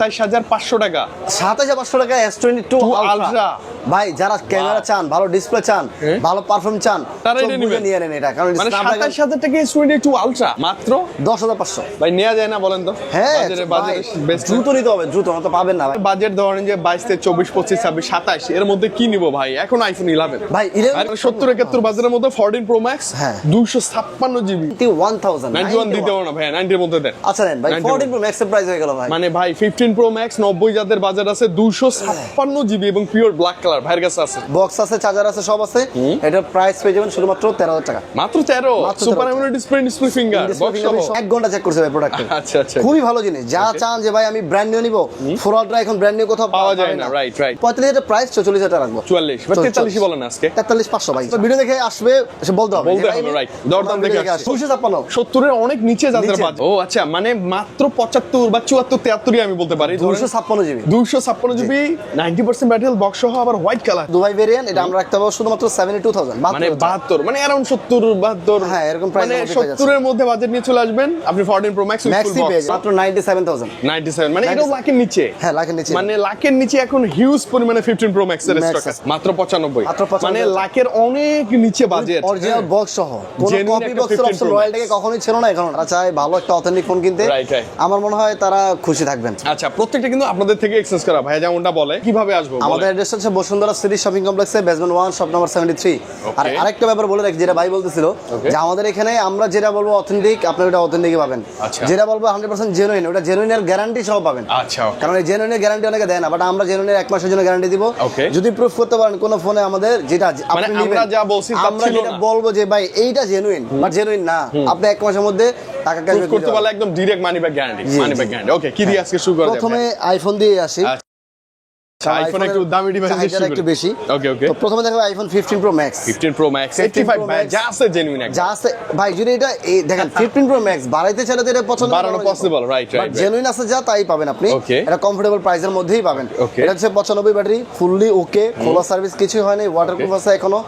27,500 টাকা। 27,500 টাকা S22 ultra. ভাই যারা ক্যামেরা চান, ভালো ডিসপ্লে চান, ভালো পারফরম্যান্স চান, তারা এটা নিয়ে নেন এটা, কারণ মানে 27,000 টাকা S22 আলট্রা মাত্র 10,500। ভাই নেওয়া যায় না বলেন তো? হ্যাঁ, বাজারে বেস্ট দ্রুত নিতে হবে, দ্রুত না তো পাবেন না ভাই। বাজেট ধরেন যে 22 থেকে 24, 25, 26, 27 এর মধ্যে কি নিব ভাই? এখন আইফোন 11 ভাই 11 70-71 বাজারের মধ্যে 14 Pro Max, হ্যাঁ 256 জিবি 91,000 দিতে পারো না ভাই, 90 এর মধ্যে দেন। আচ্ছা নেন ভাই 14 Pro Max এর প্রাইস হয়ে গেল ভাই। মানে ভাই 15 Pro Max 90 যাদের বাজার আছে 256 জিবি এবং পিওর ব্ল্যাক কালার ভাইয়ের কাছে আছে, বক্স আছে, চার্জার আছে, সব আছে। এটার প্রাইস পেয়ে যাবেন শুধুমাত্র 13,000 টাকা। মাত্র 13 super AMOLED display finger box সহ 1 ঘন্টা চেক করছে ভাই প্রোডাক্ট। আচ্ছা আচ্ছা, খুবই ভালো জিনিস। যা চান যে ভাই আমি ব্র্যান্ড নিউ নিব, 4 আলট্রা এখন ব্র্যান্ড নিউ কোথাও পাওয়া যায় না, রাইট রাইট। 45 এর প্রাইস 44,000 টাকা রাখবো। 44 বা 43 বলেন আজকে 43,500 ভাই। তো ভিডিও দেখে আসবে সে বলতে হবে, রাইট, দরদাম দেখে 256 70 এর অনেক নিচে যাদের বাজেট। ও আচ্ছা, মানে মাত্র 75 বা 74, 73 আমি বলতে পারি। 256 জিবি 256 জিবি 90% ব্যাটারি বক্স সহ আবার হোয়াইট কালার দুবাই ভেরিয়েন্ট। এটা আমরা রাখতে পারবো শুধুমাত্র 72,000, মানে 72, মানে অ্যারাউন্ড 70 72, হ্যাঁ এরকম প্রাইস। মানে 70 এর মধ্যে বাজেট নিয়ে চলে আসবেন আপনি 14 Pro Max with maxi full page box মাত্র 97,000। 97, মানে এটা লাখের নিচে। হ্যাঁ লাখের নিচে, মানে লাখের নিচে এখন হিউজ পরিমাণে 15 Pro Max এর স্টক আছে মাত্র 95। মানে লাখের অনেক নিচে বাজেট, অরিজিনাল বক্স সহ। কোন কপি বক্সের অপশন রয়্যালটাকে কখনোই ছিল না। এখন তারা চায় ভালো একটা অথেন্টিক ফোন কিনতে। আমার মনে হয় তারা খুশি থাকবেন। আচ্ছা, প্রত্যেকটা কিন্তু আপনাদের থেকে এক্সচেঞ্জ করা ভাই, যেমনটা বলে। কিভাবে আসবো? আমাদের অ্যাড্রেস হচ্ছে বসুন্ধরা সিটি শপিং কমপ্লেক্সে বেসমেন্ট 1 শপ নাম্বার 73। আর আরেকটা ব্যাপার বলে রাখি, যেটা ভাই বলতেছিল যে আমাদের এখানে আমরা যেটা বলবো অথেন্টিক, আপনি ওটা অথেন্টিকই পাবেন। যেটা বলবো 100% জেনুইন, ওটা জেনুইনের গ্যারান্টি সহ পাবেন। আচ্ছা, কারণ এই জেনুইনের গ্যারান্টি অনেকে দেয় না, বাট আমরা জেনুইনের 1 মাসের জন্য গ্যারান্টি দিব। যদি প্রুফ করতে পারেন কোন ফোনে আমাদের যেটা আপনি নেবেন, আমরা যা বলছি আমরা যেটা বলবো যে ভাই এইটা জেনুইন বা জেনুইন না, আপনি 1 মাসের মধ্যে টাকা ক্যাশব্যাক করতে পারলে একদম direct money back guarantee, money back guarantee. Okay, কি দিয়ে আজকে শুরু করা যাবে? প্রথমে আইফোন দিয়ে আসি। আইফোন একটু দামি ডিভাইস দিয়ে শুরু একটু বেশি। ওকে ওকে, তো প্রথমে দেখো iPhone 15 Pro Max, 15 Pro Max 85 ভাই যা আছে জেনুইন একদম, যা আছে ভাই। যদি এটা দেখেন 15 Pro Max বাড়াইতে চাইলে তো এটা পছন্দ বাড়ানো পসিবল, রাইট রাইট। জেনুইন আছে যা, তাই পাবেন আপনি। এটা কমফোর্টেবল প্রাইসের মধ্যেই পাবেন। এটা হচ্ছে 95 ব্যাটারি, ফুললি ওকে, খোলা সার্ভিস কিছু হয়নি, ওয়াটারপ্রুফ আছে এখনো,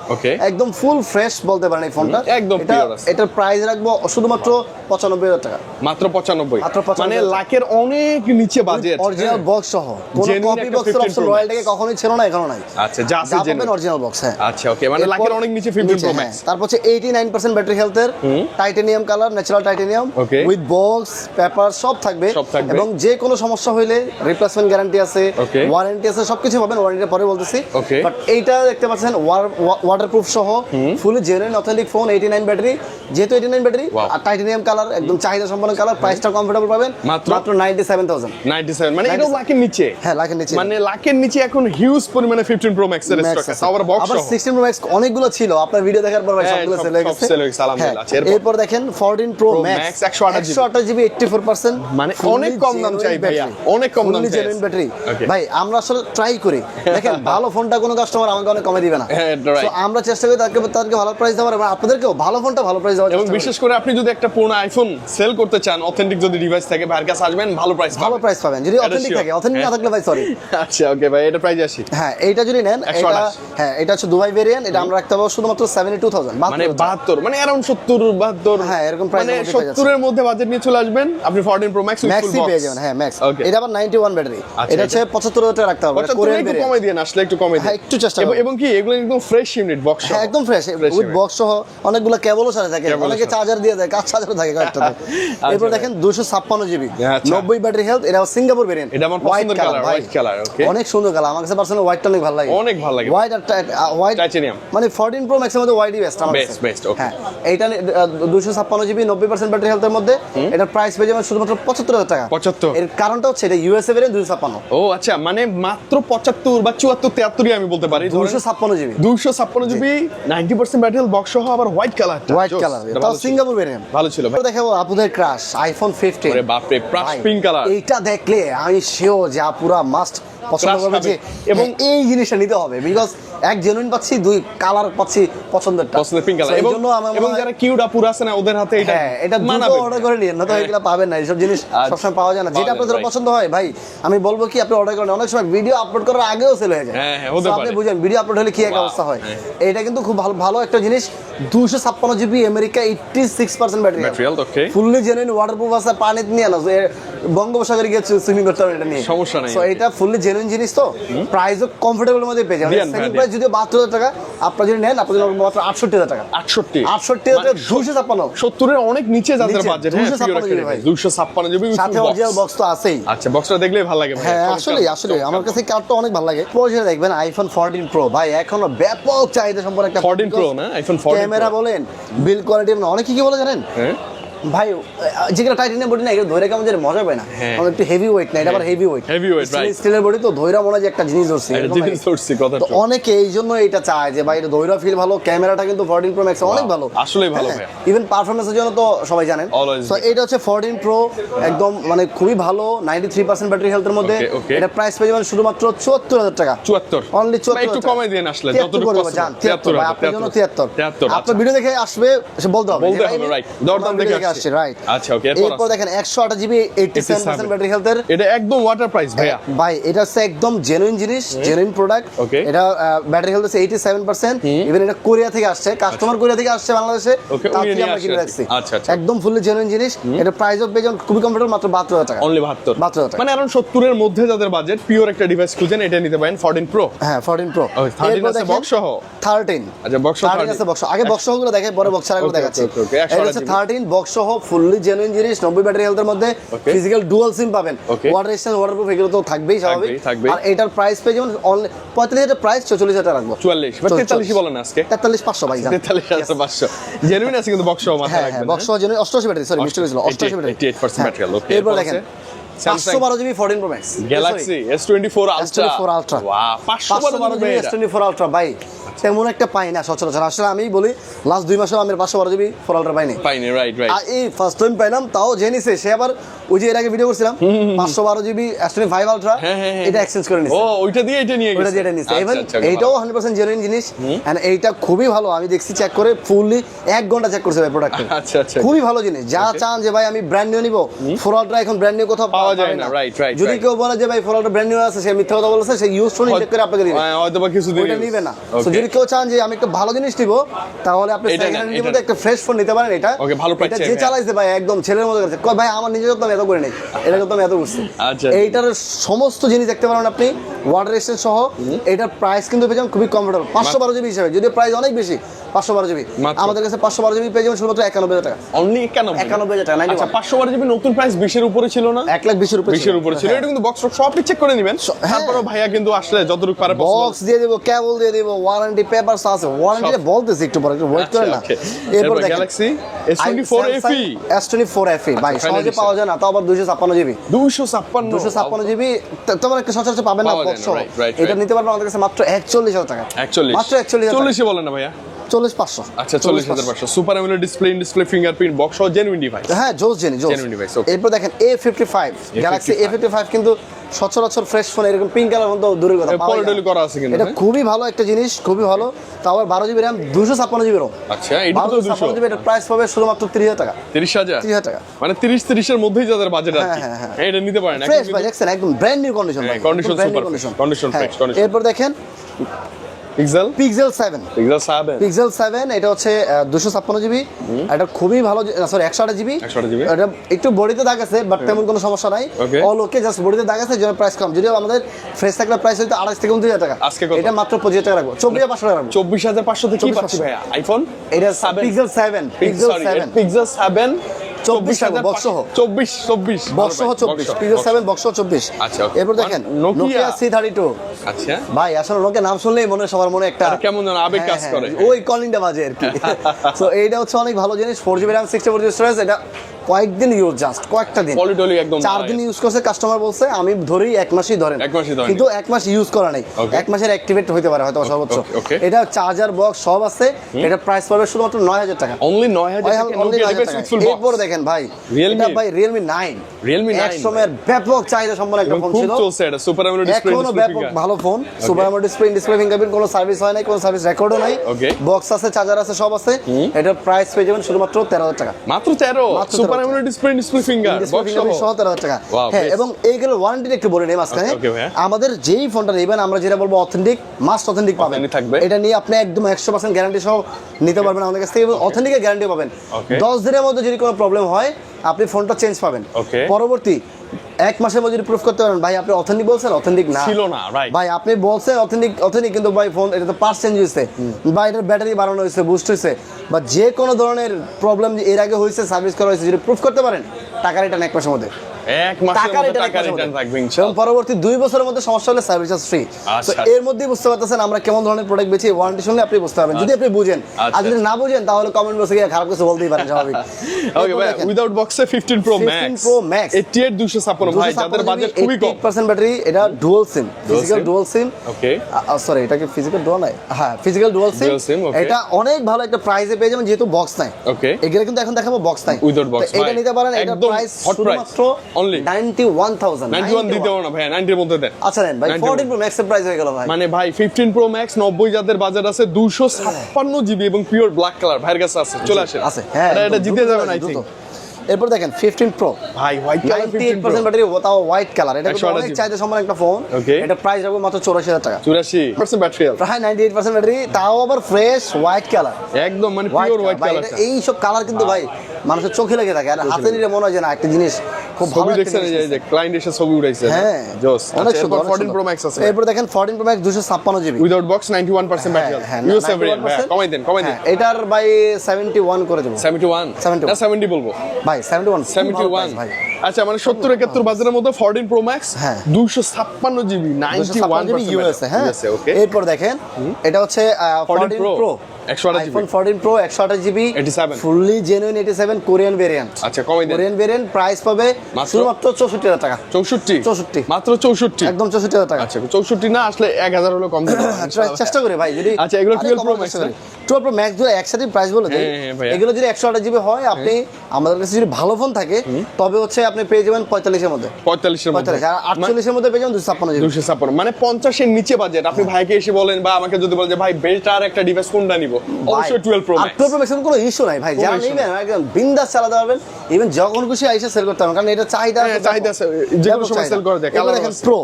একদম ফুল ফ্রেশ বলতে পারেন এই ফোনটা, একদম পিওর আছে। এটার প্রাইস রাখবো শুধুমাত্র 95,000 টাকা, মাত্র 95, মানে 95,000 লাখের অনেক নিচে বাজেট, অরিজিনাল বক্স সহ। কোন কপি বক্সের অপশন রয়্যালটাকে কখনোই ছিল না, এখনো নাই। আচ্ছা, যা আছে জেনুইন অরিজিনাল বক্স। হ্যাঁ আচ্ছা ওকে, মানে লাখের অনেক নিচে 15 Pro Max। তারপর হচ্ছে 89% ব্যাটারি হেলথের, titanium colour, natural titanium with box paper সব থাকবে। এবং যে কোনো সমস্যা হইলে রিপ্লেসমেন্ট গ্যারান্টি আছে, ওয়ারেন্টি আছে, সবকিছু পাবেন। ওয়ারেন্টির পরে বলতেছি। বাট এইটা দেখতে পাচ্ছেন ওয়াটারপ্রুফ সহ, ফুলি জেনুইন অথেন্টিক ফোন, 89 ব্যাটারি। যেহেতু 89 ব্যাটারি আর টাইটানিয়াম কালার, একদম চাহিদা সম্পন্ন কালার, প্রাইসটা কমফোর্টেবল পাবেন মাত্র 97,000। 97, মানে এটা লাখের নিচে। হ্যাঁ লাখের নিচে, মানে লাখের নিচে এখন হিউজ পরিমাণে 15 Pro Max এর স্টক আছে, আবার বক্স সহ। 16 Pro Max অনেকগুলো ছিল, আপনার ভিডিও দেখার পর ভাই সবগুলো সেল হয়ে গেছে। এরপর দেখেন 14 Pro Max 128 জিবি 84%, মানে অনেক কম দাম চাই ভাইয়া, অনেক কম দাম চাই, জেনুইন ব্যাটারি। ভাই আমরা আসলে ট্রাই করি, দেখেন ভালো ফোনটা কোনো কাস্টমার আমাকে অনেক কমে দিবে না। সো আমরা চেষ্টা করি তাদেরকে ভালো প্রাইস দেওয়ার, এবং আপনাদেরকেও ভালো ফোনটা ভালো প্রাইস দেওয়ার। এবং বিশেষ করে আপনি যদি একটা পুরনো আইফোন সেল করতে চান, অথেন্টিক যদি ডিভাইস থাকে, ভাইয়ের কাছে আসবেন, ভালো প্রাইস পাবেন। যদি অথেন্টিক থাকে, অথেন্টিক না থাকলে ভাই সরি। আচ্ছা ওকে ভাই, এটা প্রাইস আসি। হ্যাঁ এইটা যদি নেন, এটা হ্যাঁ এটা হচ্ছে দুবাই ভেরিয়েন্ট। এটা আমরা রাখতে পারবো শুধুমাত্র 72,000, মানে 72, মানে অ্যারাউন্ড 70 72, হ্যাঁ এরকম প্রাইস। মানে 70 এর মধ্যে বাজেট নিয়ে চলে আসবেন আপনি 14 Pro Max with full box পেয়ে যাবেন। হ্যাঁ ম্যাক্স, এটা আবার 91 ব্যাটারি। এটা হচ্ছে 75,000 টাকা রাখতে হবে। কোরিয়ান একটু কমে দিয়ে আসলে একটু কমে দিয়ে, হ্যাঁ একটু চেষ্টা করুন। এবং কি এগুলো একদম ফ্রেশ ইউনিট বক্স, হ্যাঁ একদম ফ্রেশ উইথ বক্স সহ। অনেকগুলো কেবলও সাথে থাকে, অনেকে চার্জার দিয়ে দেয়, কাজ চার্জার থাকে কয়েকটাতে। এরপর দেখেন 256 জিবি 90 ব্যাটারি হেলথ। এটা সিঙ্গাপুর ভেরিয়েন্ট, এটা আমার পছন্দের কালার, হোয়াইট কালার। ওকে, অনেক সুন্দর কালার। আমার কাছে পার্সোনালি হোয়াইটটা অনেক ভালো লাগে, অনেক ভালো লাগে। হোয়াইট আর হোয়াইট টাইটানিয়াম, মানে 14 Pro Max এর মধ্যে হোয়াইটই বেস্ট আমার কাছে। বেস্ট। ওকে, হ্যাঁ এইটা 256 জিবি 90% ব্যাটারি হেলথের মধ্যে, এটার প্রাইস পেয়ে যাবেন শুধুমাত্র 75,000 টাকা। 75, এর কারণটা হচ্ছে এটা ইউএসএ ভেরিয়েন্ট 256। ও আচ্ছা, মানে মাত্র 75 বা 74 73 আমি বলতে পারি। 256 জিবি 256 জিবি 90% ব্যাটারি বক্স সহ, আবার হোয়াইট কালার। এটা সিঙ্গাপুর ভেরিয়েন্ট, ভালো ছিল ভাই। দেখাবো আপুদের ক্রাশ আইফোন 15। আরে বাপ রে, ব্রাশ পিঙ্ক কালার। এইটা দেখলে আমি শিওর যে আপুরা মাস্ট পছন্দ করবে যে, এবং এই জিনিসটা নিতে হবে। বিকজ এক জেনুইন পাচ্ছি, দুই কালার পাচ্ছি পছন্দেরটা, পছন্দের পিঙ্ক কালার। এবং যারা কিউট আপুরা আছে না, ওদের হাতে এটা, হ্যাঁ এটা মানাবে। অর্ডার করে নিন, না তো এগুলো পাবেন না। এইসব জিনিস সবসময় পাওয়া যায় না। যেটা আপনাদের পছন্দ হয় ভাই, আমি বলবো কি আপনি অর্ডার করেন। অনেক সময় ভিডিও আপলোড করার আগেও সেল হয়ে যায়। হ্যাঁ হতে পারে, আপনি বুঝেন ভিডিও আপলোড হলে কি এক অবস্থা হয়। এটা কিন্তু খুব ভালো একটা জিনিস। 256 জিবি আমেরিকা 86% ব্যাটারি, ওকে, ফুললি জেনুইন ওয়াটারপ্রুফ আছে, পানিতে নিয়ে না বঙ্গোপসাগরে গিয়ে সুইমিং করতে পারবেন এটা নিয়ে, সমস্যা নাই। সো এটা ফুললি জেনুইন জিনিস, তো প্রাইসও কমফোর্টেবলের মধ্যে পেয়ে যাবেন। সেকেন্ড প্রাইস যদিও 72,000 টাকা, আপনারা যদি নেন আপনাদের মাত্র 68,000 টাকা। 68,000 256 70 এর অনেক নিচে যাদের বাজেট, 256 জিবি সাথে অরিজিনাল বক্স তো আছেই। আচ্ছা, বক্সটা দেখলেই ভালো লাগে ভাই। হ্যাঁ, আসলে আমার কাছে কার্ডটা অনেক ভালো লাগে। পরে দেখবেন আইফোন 14 প্রো ভাই, এখনো ব্যাপক চাহিদা সম্পন্ন একটা 14 প্রো না, আইফোন 14 ক্যামেরা বলেন, বিল্ড কোয়ালিটি অনেক কি বলে জানেন ভাই, যেগুলো টাইটানিয়াম বডি না, এগুলো ধরে কেমন যেন মজা পায় না, আমার একটু হেভি ওয়েট না, এটা আবার হেভি ওয়েট, রাইট, স্টিলের বডি তো ধৈরা মনে হয় যে একটা জিনিস ধরছি, তো অনেকে এই জন্য এটা চায় যে ভাই এটা ধৈরা ফিল ভালো। ক্যামেরাটা কিন্তু 14 প্রো ম্যাক্স অনেক ভালো, আসলেই ভালো ভাই, ইভেন পারফরম্যান্সের জন্য তো সবাই জানেন। তো এটা হচ্ছে 14 প্রো, একদম মানে খুবই ভালো, 93% ব্যাটারি হেলথের মধ্যে। এটা প্রাইস পেয়ে যাবেন শুধুমাত্র 74,000 টাকা। 74 অনলি 74, একটু কমাই দেন আসলে যতটুকু জান 73 ভাই, আপনার জন্য 73। আপনার ভিডিও দেখে আসবে, সে বলতে হবে রাইট, দরদাম দেখে আসছে, রাইট। আচ্ছা, ওকে। এরপর দেখেন 128 জিবি 87% ব্যাটারি হেলথের, এটা একদম ওয়াটার প্রাইস ভাইয়া। ভাই এটা হচ্ছে একদম জেনুইন জিনিস, জেনুইন প্রোডাক্ট। এটা ব্যাটারি হেলথ আছে 87%, ইভেন এটা কোরিয়া থেকে আসছে, কাস্টমার কোরিয়া থেকে আসছে বাংলাদেশে, তাতে আমরা কিনে রাখছি। আচ্ছা, একদম ফুললি জেনুইন জিনিস। এটা প্রাইস অফ পেয়ে যাবেন খুবই কমফোর্টেবল, মাত্র 72,000 টাকা। অনলি 72 টাকা, মানে আরাউন্ড 70 এর মধ্যে যাদের বাজেট, পিওর একটা ডিভাইস খুঁজেন, এটা নিতে পারেন 14 প্রো। হ্যাঁ, 14 প্রো। 13 আছে বক্স সহ, 13 আচ্ছা বক্স সহ 13 আছে বক্স। আগে বক্স সহগুলো দেখাই, পরে বক্স ছাড়াগুলো দেখাচ্ছি। এটা হচ্ছে 13 বক্স সহ ফুললি জেনুইন জিনিস, 90 ব্যাটারি হেলথের মধ্যে, ফিজিক্যাল ডুয়াল সিম পাবেন, ওয়াটার রেজিস্ট্যান্স, ওয়াটারপ্রুফ, এগুলো তো থাকবেই স্বাভাবিক। আর এটার প্রাইস পেয়ে যেমন অনলি 45,000 প্রাইস, 44,000 টাকা রাখবো। 44 বা 43 বলেন আজকে, 43,500 ভাই, 43,500 জেনুইন আছে কিন্তু বক্স সহ মাথা রাখবেন। হ্যাঁ, বক্স সহ জেনুইন, 88 ব্যাটারি, সরি মিস্টেক হয়েছিল, 88 ব্যাটারি, 88% ব্যাটারি। ওকে, এরপর দেখেন 512 GB 14 pro max, Galaxy S24 ultra. Wow, 512 GB S24 ultra ভাই, তেমন একটা পাই না সচরাচর। আসলে আমি বলি লাস্ট 2 মাসে আমি 512 জিবি 4 আলট্রা পাইনি, রাইট। এই ফার্স্ট টাইম পাইলাম, তাও জেনিছে সে আবার ওই যে এর আগে ভিডিও করছিলাম 512 জিবি S25 আলট্রা, এটা এক্সচেঞ্জ করে নিছে। ও, ওইটা দিয়ে এটা নিয়ে গেছে, ওইটা দিয়ে এটা নিছে। ইভেন এইটাও 100% জেনুইন জিনিস, এন্ড এইটা খুবই ভালো। আমি দেখছি চেক করে ফুললি 1 ঘন্টা চেক করছে ভাই প্রোডাক্ট। আচ্ছা, খুবই ভালো জিনিস। যা চান যে ভাই আমি ব্র্যান্ড নিউ নিব, 4 আলট্রা এখন ব্র্যান্ড নিউ কোথাও পাওয়া যায় না, রাইট। যদি কেউ বলে যে ভাই 4 আলট্রা ব্র্যান্ড নিউ আছে, সে মিথ্যা কথা বলেছে, সে ইউজ ফোন ইনটেক করে আপনাকে দিবে, হয়তো বা কিছু দিন ওটা নিবে না। সো যদি কেউ চান যে আমি একটা ভালো জিনিস নিব, তাহলে আপনি সেকেন্ড হ্যান্ড নিতে একটা ফ্রেশ ফোন নিতে পারেন। এটা ওকে, ভালো প্রাইস। এটা যে চালাইছে ভাই একদম ছেলের মতো করছে, কয় ভাই আমার নিজের যত্ন এত করে নেই, এটা যত্ন এত করছে। আচ্ছা, এইটার সমস্ত জিনিস দেখতে পারেন আপনি, ওয়াটার রেজিস্ট্যান্স সহ। এটার প্রাইস কিন্তু পেয়ে যাবেন খুবই কমফোর্টেবল, 512 জিবি হিসাবে, যদিও প্রাইস অনেক বেশি। 512 জিবি আমাদের কাছে 512 জিবি পেয়ে যাবেন শুধুমাত্র 91,000 টাকা। অনলি 91,000 টাকা। আচ্ছা, 512 জিবি নতুন প্রাইস 20 এর উপরে ছিল না? 1,20,000 উপরে 20 এর উপরে ছিল। এটা কিন্তু বক্স সব চেক করে নেবেন, তারপরে ভাইয়া কিন্তু আসলে যতটুকু পারে বক্স দিয়ে দেব, কেবল দিয়ে দেব, ওয়ারেন্টি পেপারস আছে, ওয়ারেন্টি বলতেছি একটু পরে, একটু ওয়েট করেন না। এরপর Galaxy S24 FE, S24 FE ভাই সহজে পাওয়া যায় না, তাও আবার 256 জিবি, 256 জিবি তেমন একটা সচরাচর পাবেন না বক্স। এটা নিতে পারবেন আমাদের কাছে মাত্র 41,000 টাকা। 41 মাত্র 41,000 40 বলেন না ভাইয়া? 40,500। আচ্ছা, 40,500 super AMOLED display fingerprint box সহ জেনুইন ডিভাইস। হ্যাঁ, জোস ডিভাইস। এরপর দেখেন A55 গ্যালাক্সি A55 কিন্তু সচরাচর ফ্রেশ ফোন এরকম পিঙ্ক কালার মতো দূরের কথা পাওয়া যায় না। করা আছে কিন্তু এটা খুবই ভালো একটা জিনিস, খুবই ভালো। তাও আবার 12 জিবি RAM, 256 জিবি ROM। আচ্ছা, এটা তো 256 জিবি, এটা প্রাইস পাবে শুধুমাত্র 30,000 টাকা। 30,000 টাকা, মানে 30 এর মধ্যেই যাদের বাজেট আছে, এটা নিতে পারেন। ফ্রেশ ভাই, দেখছেন একদম brand new condition, condition super, condition fresh condition. এরপর দেখেন পিক্সেল 7 এটা হচ্ছে 256 জিবি, এটা খুবই ভালো। Sorry, 128 GB. এটা একটু বডিতে দাগ আছে, বাট তেমন কোনো সমস্যা নাই, অল ওকে, জাস্ট বডিতে দাগ আছে, যেটা প্রাইস কম। যদিও আমাদের ফ্রেশ থাকলে প্রাইস হইতো 28 থেকে 29,000 টাকা, এটা মাত্র 25,000 টাকা রাখবো, 24,500 টাকা রাখবো। 24,500 তে কি পাচ্ছি ভাইয়া? আইফোন এটা পিক্সেল 7 পিক্সেল 7 24,000 বক্স সহ, 24 বক্স সহ 24, পিক্সেল 7 বক্স সহ 24। আচ্ছা, এরপর দেখেন নোকিয়া C32। আচ্ছা ভাই, আসলে নোকিয়া নাম শুনলেই মনে সবার মনে একটা কেমন যেন আবেগ কাজ করে, ওই কলিংটা বাজে আর কি। সো এইটা হচ্ছে অনেক ভালো জিনিস, 4GB RAM 64GB স্টোরেজ। এটা কয়েকদিন ইউজ, জাস্ট কয়েকটা দিন, পলিটলি একদম 4 দিন ইউজ করছে কাস্টমার বলছে, আমি ধরি 1 মাসই ধরেন, কিন্তু 1 মাস ইউজ করা নাই, 1 মাসের অ্যাক্টিভেট হইতে পারে হয়তো সর্বোচ্চ। এটা চার্জার বক্স সব আছে, এটা প্রাইস পড়বে শুধুমাত্র 9,000 টাকা, অনলি 9,000 টাকা। এরপর দেখেন ভাই, এটা ভাই Realme 9 এক সময়ের ব্যাপক চাহিদা সম্পন্ন একটা ফোন ছিল, খুব চলছে এটা, সুপার অ্যামোলেড ডিসপ্লে, এখনো ব্যাপক ভালো phone. Super AMOLED display fingerprint, কোনো সার্ভিস হয় নাই, কোনো সার্ভিস রেকর্ডও নাই, বক্স আছে, চার্জার আছে, সব আছে। এটা প্রাইস পেয়ে যাবেন শুধুমাত্র 13,000 টাকা, মাত্র 13। Super AMOLED display finger box সহ 13,000 টাকা। হ্যাঁ, এবং এইগুলো ওয়ারেন্টি একটু বলে নেই মাঝখানে, আমাদের যেই ফোনটা নেবেন আমরা যেটা বলবো অথেন্টিক, মাস্ট অথেন্টিক পাবেন। এটা নিয়ে আপনি একদম 100% গ্যারান্টি সহ নিতে পারবেন আমাদের কাছ থেকে, এবং অথেন্টিকের গ্যারান্টি পাবেন। 10 দিনের মধ্যে যদি কোনো প্রবলেম হয় আপনি ফোনটা চেঞ্জ পাবেন। পরবর্তী এক মাসের মধ্যে প্রুফ করতে পারেন ভাই, আপনি অথেন্টিক বলছেন, অথেন্টিক না ছিল না, রাইট ভাই, আপনি বলছেন অথেন্টিক অথেন্টিক, কিন্তু ভাই ফোন এটা তো পার্টস চেঞ্জ হয়েছে বা এটার ব্যাটারি বাড়ানো হয়েছে, বুস্ট হয়েছে, বা যে কোনো ধরনের প্রবলেম এর আগে হয়েছে, সার্ভিস করা হয়েছে, যদি প্রুফ করতে পারেন টাকা রিটার্ন এক মাসের মধ্যে, এক মাসের মধ্যে টাকা রিটার্ন থাকবে এবং ইনশাআল্লাহ। পরবর্তী 2 বছরের মধ্যে সমস্যা হলে সার্ভিস চার্জ ফ্রি। তো এর মধ্যেই বুঝতে পারতেছেন আমরা কেমন ধরনের প্রোডাক্ট বেচি, ওয়ারেন্টি শুনলে আপনি বুঝতে পারবেন, যদি আপনি বুঝেন। আর যদি না বুঝেন তাহলে কমেন্ট বক্সে গিয়ে খারাপ কিছু বলতেই পারেন, স্বাভাবিক। ওকে ভাই, উইদাউট বক্সে 15 Pro Max 15 Pro Max 88 ভাই, যাদের বাজেট খুবই কম, 80% ব্যাটারি, এটা dual SIM, physical dual SIM. ওকে সরি, এটা কি ফিজিক্যাল ডুয়াল নাই? হ্যাঁ, ফিজিক্যাল ডুয়াল সিম। এটা অনেক ভালো একটা প্রাইসে পেয়ে যাবেন, যেহেতু বক্স নাই। ওকে, এগুলো কিন্তু এখন দেখাবো বক্স নাই, উইদাউট বক্স। এটা নিতে পারেন। এটা প্রাইস শুধুমাত্র অনলি 91,000। 91 দিতে হবে না ভাই, 90 এর মধ্যে দেন। আচ্ছা নেন ভাই, 14 Pro Max এর প্রাইস হয়ে গেল ভাই। মানে ভাই 15 Pro Max 90 যাদের বাজার আছে, 256 জিবি এবং পিওর ব্ল্যাক কালার ভাইয়ের কাছে আছে, চলে আসে আছে। হ্যাঁ, এটা জিতে যাবেন আই থিং। এরপর দেখেন 15 Pro ভাই, হোয়াইট কালার 98% ব্যাটারি, তাও হোয়াইট কালার। এটা কিন্তু অনেক চাহিদা সম্পন্ন একটা ফোন। এটা প্রাইস রাখবো মাত্র 84,000 টাকা। 84% ব্যাটারি, প্রায় 98% ব্যাটারি, তাও আবার ফ্রেশ হোয়াইট কালার, একদম মানে পিওর হোয়াইট কালার। এই সব কালার কিন্তু ভাই মানুষের চোখে লেগে থাকে, আর হাতে নিলে মনে হয় যে না একটা জিনিস খুব ভালো। ছবি দেখছেন, এই যে ক্লায়েন্ট এসে ছবি উঠাইছে, হ্যাঁ জোস। অনেক সুন্দর। 14 Pro Max আছে। এরপর দেখেন 14 Pro Max 256 GB without box 91% battery. US variant, কমাই দেন। এটার ভাই 71 করে দেব। 71 না 70 বলবো ভাই, 71 71 ভাই। আচ্ছা, মানে 70 71 বাজারের মধ্যে 14 Pro Max হ্যাঁ 256 জিবি 91% ইউএসএ। হ্যাঁ, ওকে। এরপর দেখেন এটা হচ্ছে 14 Pro 128 GB, iPhone 14 Pro 128 GB 87 fully genuine 87 Korean variant. আচ্ছা, কমাই দেন। কোরিয়ান ভেরিয়েন্ট প্রাইস পাবে শুধুমাত্র 64,000 টাকা। 64 মাত্র 64, একদম 64,000 টাকা। আচ্ছা 64 না আসলে 1000 হলো কম দিতে হবে। চেষ্টা করি ভাই, যদি আচ্ছা, এগুলো 12 Pro Max 12 Pro Max যদি একসাথে প্রাইস বলে দেই, এগুলো যদি 128 জিবি হয়, আপনি আমাদের কাছে যদি ভালো ফোন থাকে তবে হচ্ছে আপনি পেয়ে যাবেন 45 এর মধ্যে, 45 এর মধ্যে, 45 আর 48 এর মধ্যে পেয়ে যাবেন 256 জিবি। 256 মানে 50 এর নিচে বাজেট। আপনি ভাইকে এসে বলেন বা আমাকে যদি বলেন যে ভাই বেটার একটা ডিভাইস কোনটা নিব, অবশ্যই 12 Pro Max। 12 Pro Max এর কোনো ইস্যু নাই ভাই, যারা নেবেন একদম বিন্দাস চালাতে পারবেন, ইভেন যখন খুশি আইসা সেল করতে পারবেন, কারণ এটা চাহিদা আছে, যে কোনো সময় সেল করা যায়। কালার দেখেন প্রো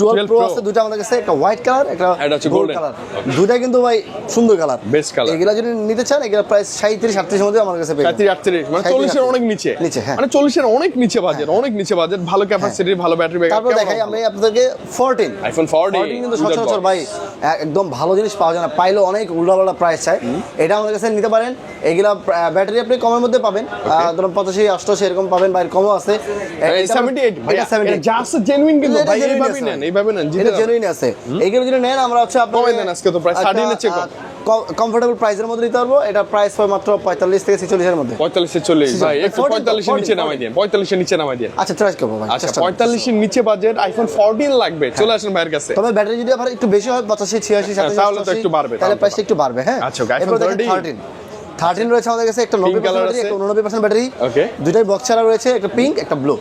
12 Pro আছে দুটো আমাদের কাছে, একটা হোয়াইট কালার, একটা গোল্ড কালার, দুটাই কিন্তু ভাই সুন্দর কালার, বেস্ট কালার। এগুলা যদি নিতে চান, এগুলা প্রাইস 37 38 এর মধ্যে আমার কাছে পেয়ে যাবেন। 38 মানে 40 এর অনেক নিচে, হ্যাঁ, মানে 40 এর অনেক নিচে বাজেট, অনেক নিচে বাজেট, ভালো ক্যাপাসিটি, ভালো ব্যাটারি ব্যাকআপ। তারপর দেখাই আমি আপনাদেরকে 14 আইফোন 14 কিন্তু সচরাচর ভাই একদম ভালো জিনিস পাওয়া যায় না, পাইলেও অনেক উল্টাপাল্টা প্রাইস চাই। এটা আমাদের কাছে নিতে পারেন। এগুলা ব্যাটারি আপনি কমের মধ্যে পাবেন, ধরুন 85 88 এরকম পাবেন, বাইরে কমও আছে। 78 ভাই, এটা জাস্ট জেনুইন কিন্তু ভাই, এইভাবে নেন জিতে যাবেন। জেনুইন আছে। এইগুলো যদি নেন আমরা হচ্ছে আপনাদের কমাই দেন, আজকে তো প্রাইস 13 এর চেয়ে কম, কমফোর্টেবল প্রাইসের মধ্যে নিতে পারবো। এটা প্রাইস হয় মাত্র 45 থেকে 46 এর মধ্যে। 45 এ 40 ভাই, একটু 45 এর নিচে নামাই দেন, 45 এর নিচে নামাই দেন। আচ্ছা ট্রাই করব ভাই। আচ্ছা 45 এর নিচে বাজেট, আইফোন 14 লাগবে, চলে আসেন ভাইয়ের কাছে। তবে ব্যাটারি যদি আবার একটু বেশি হয় 85 86 87 তাহলে তো একটু বাড়বে, তাহলে প্রাইসটা একটু বাড়বে। হ্যাঁ, আচ্ছা, আইফোন 13 রয়েছে আমাদের কাছে, একটা 90% ব্যাটারি, একটা 89% ব্যাটারি, ওকে। দুটাই বক্স ছাড়া রয়েছে, একটা পিঙ্ক একটা ব্লু।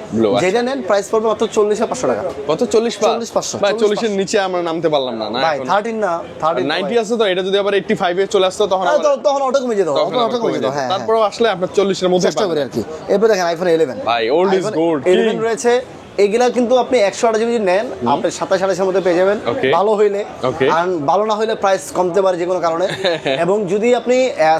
যেটা নেন প্রাইস পড়বে মাত্র 40,500 টাকা। কত? 40 500 ভাই, 40 এর নিচে আমরা নামতে পারলাম না না ভাই। 13 না, 13 90 আছে তো, এটা যদি আবার 85 এ চলে আসতো তখন তখন অটো কমে যেত, অটো কমে যেত। হ্যাঁ, তারপরেও আসলে আপনার 40 এর মধ্যে চেষ্টা করি আর কি। এরপর দেখেন আইফোন 11 ভাই, ওল্ড ইজ গোল্ড 11 রয়েছে। এগুলা কিন্তু আপনি 128 জিবি যদি নেন, আপনি 27 28 এর মধ্যে পেয়ে যাবেন, ভালো হইলে। আর ভালো না হইলে প্রাইস কমতে পারে যে কোনো কারণে। এবং যদি আপনি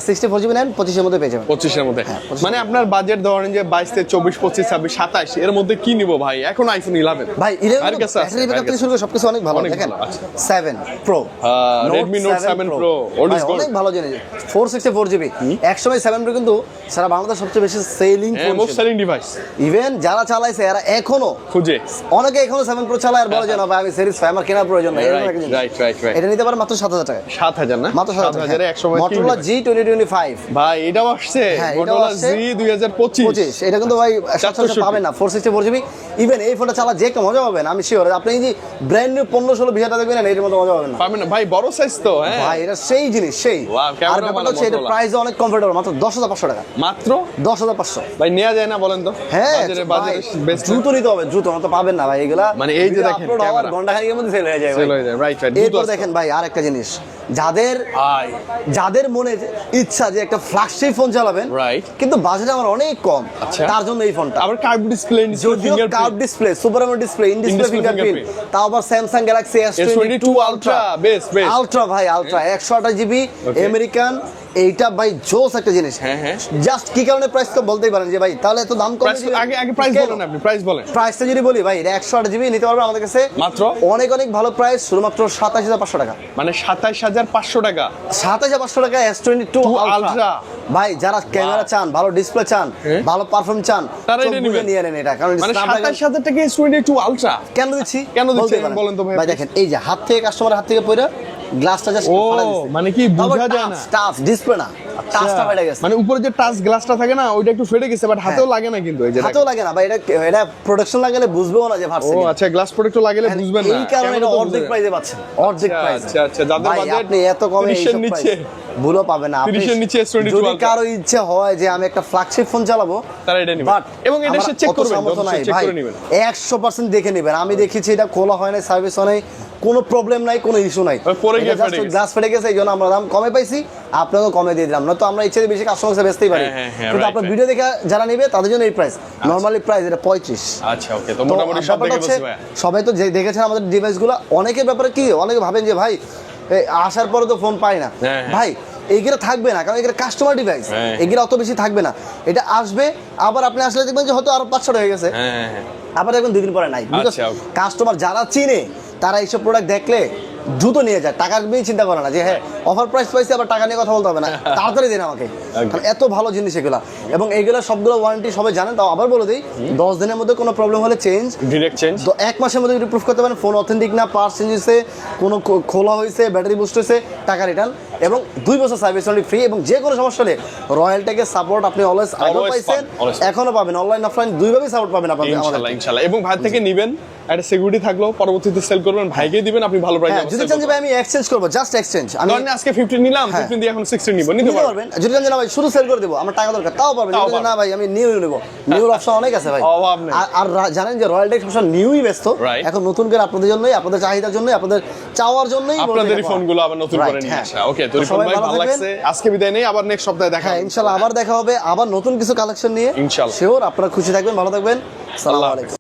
64 জিবি নেন 25 এর মধ্যে পেয়ে যাবেন। 25 এর মধ্যে, মানে আপনার বাজেট ধরেন যে 22 থেকে 24 25 26 27 এর মধ্যে কি নিব ভাই? এখন আইফোন 11 ভাই, 11 ব্যাটারি ব্যাকআপ থেকে শুরু করে সবকিছু অনেক ভালো। দেখেন 7 Pro, Redmi Note 7 Pro, old is gold, অনেক ভালো জিনিস। 464 জিবি, একসময় 7 Pro কিন্তু সারা বাংলাদেশ সবচেয়ে বেশি selling phone, most selling device. Even যারা চালাইছে এরা এখনো খুঁজে, অনেকে এখনো 7 Pro চালায় আর বলে যে না ভাই আমি সিরিজ 5 আমার কেনার প্রয়োজন নাই। রাইট। এটা নিতে পারেন মাত্র 7,000 টাকা। 7,000 না, মাত্র 7,000 এক সময় Motorola G2025 ভাই, এটাও আসছে। Motorola G 2025, এটা কিন্তু ভাই সচরাচর পাবেন না। 464 জিবি, ইভেন এই ফোনটা চালা যে একটা মজা পাবেন, আমি শিওর। আপনি এই যে ব্র্যান্ড নিউ 15 16 20 টাকা দেখবেন না, এর মতো মজা পাবেন না। পাবেন না ভাই, বড় সাইজ তো। হ্যাঁ ভাই, এটা সেই জিনিস, সেই। আর ব্যাপারটা হচ্ছে এটা প্রাইস অনেক কমফোর্টেবল, মাত্র 10,500 টাকা। মাত্র 10,500 ভাই, নেওয়া যায় না বলেন তো? হ্যাঁ, বাজারে বেস্ট দ্রুত নিতে হবে, দ্রুত না তো পাবেন না ভাই এগুলা। মানে এই যে দেখেন ঘন্টা খানিকের মধ্যে সেল হয়ে যায়। রাইট। এরপর দেখেন ভাই আরেকটা জিনিস, যাদের মনে ইচ্ছা যে একটা ফ্ল্যাগশিপ ফোন চালাবেন, রাইট, কিন্তু বাজেট আমার অনেক কম, তার জন্য এই ফোনটা। আবার কার্ভ ডিসপ্লে, যদিও curve display, super AMOLED display, in display fingerprint, তাও আবার Samsung Galaxy S22 ultra, best ultra ভাই, আলট্রা 128 জিবি আমেরিকান। এইটা ভাই জোস একটা জিনিস। জাস্ট কি কারণে প্রাইস তো বলতেই পারেন যে ভাই তাহলে এত দাম কম। আগে প্রাইস বলেন, আপনি প্রাইস বলেন। প্রাইসটা যদি বলি ভাই, এটা 128 জিবি নিতে পারবেন আমাদের কাছে মাত্র অনেক অনেক ভালো প্রাইস, শুধুমাত্র 27500 টাকা। মানে 27500 টাকা, 27500 টাকা S22 আলট্রা। ভাই যারা ক্যামেরা চান, ভালো ডিসপ্লে চান, ভালো পারফরম্যান্স চান, তারা এটা নিয়ে নেন এটা। কারণ মানে 27000 টাকা S22 আলট্রা কেন দিচ্ছি বলেন তো ভাই। ভাই দেখেন, এই যে হাত থেকে, কাস্টমারের হাত থেকে পড়ে গ্লাসটা জাস্ট ফালা দিছে, মানে কি বোঝা যায় না, টাচ ডিসপ্লে না, টাচটা ফেটে গেছে। মানে উপরে যে টাচ গ্লাসটা থাকে না, ওইটা একটু ফেটে গেছে, বাট হাতেও লাগে না কিন্তু। এই যে হাতেও লাগে না ভাই, এটা প্রোডাকশন লাগালে বুঝবেও না যে ভার্সিটি। ও আচ্ছা, গ্লাস প্রোডাক্ট লাগালে বুঝবেন না, এই কারণে এটা অর্ধেক প্রাইসে পাচ্ছেন, অর্ধেক প্রাইসে। আচ্ছা আচ্ছা, যাদের বাজেট আপনি এত কমে এই সব নিচে ভুলও পাবেন না। 30 এর নিচে S22 যদি কারো ইচ্ছা হয় যে আমি একটা ফ্ল্যাগশিপ ফোন চালাবো, তারা এটা নেবেন, এবং এটা সে চেক করবেন, চেক করে নেবেন, 100% দেখে নেবেন। আমি দেখেছি এটা খোলা হয় না, সার্ভিস হয় নাই, কোনো প্রবলেম নাই, কোনো ইস্যু নাই, পরে গিয়ে ফেটে গেছে, গ্লাস ফেটে গেছে, এই জন্য আমরা দাম কমে পাইছি, আপনাকেও কমে দিয়ে দিলাম। না তো আমরা ইচ্ছে বেশি কাস্টমারকে বেচতেই পারি, কিন্তু আপনার ভিডিও দেখে যারা নেবে তাদের জন্য এই প্রাইস। নরমালি প্রাইস এটা 35। আচ্ছা ওকে, তো মোটামুটি সব দেখে বলছি ভাই। সবাই তো দেখেছেন আমাদের ডিভাইসগুলো। অনেকের ব্যাপারে কি, অনেকে ভাবেন যে ভাই আসার পরে তো ফোন পাই না, ভাই এইগুলো থাকবে না, কারণ এগুলো কাস্টমার ডিভাইস, এগুলো অত বেশি থাকবে না। এটা আসবে, আবার আপনি আসলে দেখবেন যে হয়তো আরো 5-6 হয়ে গেছে, আবার দেখবেন 2 দিন পরে নাই। কাস্টমার যারা চিনে তারা এইসব প্রোডাক্ট দেখলে দ্রুত নিয়ে যায়, টাকা নিয়ে চিন্তা করে না যে হ্যাঁ অফার প্রাইস পাইছি, আবার টাকা নিয়ে কথা বলতে হবে না, তাড়াতাড়ি দিন আমাকে। এত ভালো জিনিস এগুলা, এবং এগুলো সবগুলো ওয়ারেন্টি সবাই জানেন। তাও আবার বলে দিই, 10 দিনের মধ্যে কোনো প্রবলেম হলে চেঞ্জ, ডিরেক্ট চেঞ্জ। তো 1 মাসের মধ্যে যদি প্রুফ করতে পারেন ফোন অথেন্টিক না, পার্টস চেঞ্জ হয়েছে, কোনো খোলা হয়েছে, ব্যাটারি বুস্ট হয়েছে, টাকা রিটার্ন, এবং 2 বছর সার্ভিস ওয়ারেন্টি ফ্রি। এবং যে কোনো সমস্যা হলে রয়্যাল টেকের সাপোর্ট আপনি অলওয়েজ আগেও পাইছেন, এখনো পাবেন, অনলাইন অফলাইন দুইভাবেই সাপোর্ট পাবেন আপনাদের। ইনশাআল্লাহ ইনশাআল্লাহ। এবং ভাই থেকে নেবেন, একটা সিকিউরিটি থাকলো, পরবর্তীতে সেল করবেন, ভাইকে দিবেন, আপনি ভালো প্রাইসে। যদি চান যে ভাই আমি এক্সচেঞ্জ করব, জাস্ট এক্সচেঞ্জ, আমি ধরেন আজকে 15 নিলাম, 15 দিয়ে এখন 16 নিব, নিতে পারবেন। যদি চান যে না ভাই শুধু সেল করে দেব, আমার টাকা দরকার, তাও পারবেন। যদি না ভাই আমি নিউ নেব, নিউর অপশন অনেক আছে ভাই। আর জানেন যে রয়্যাল টেক সবসময় নিউই ব্যস্ত, এখন নতুন করে আপনাদের জন্যই, আপনাদের চাহিদার জন্যই, আপনাদের চাওয়ার জন্যই আপনাদের ফোনগুলো আবার নতুন করে নিয়ে আসা। ওকে, তো রিপন ভাই ভালো লাগছে, আজকে বিদায় নেই, আবার নেক্সট সপ্তাহে দেখা হবে ইনশাআল্লাহ। আবার দেখা হবে, আবার নতুন কিছু কালেকশন নিয়ে ইনশাআল্লাহ। শিওর আপনারা খুশি থাকবেন, ভালো থাকবেন, আসসালামু আলাইকুম।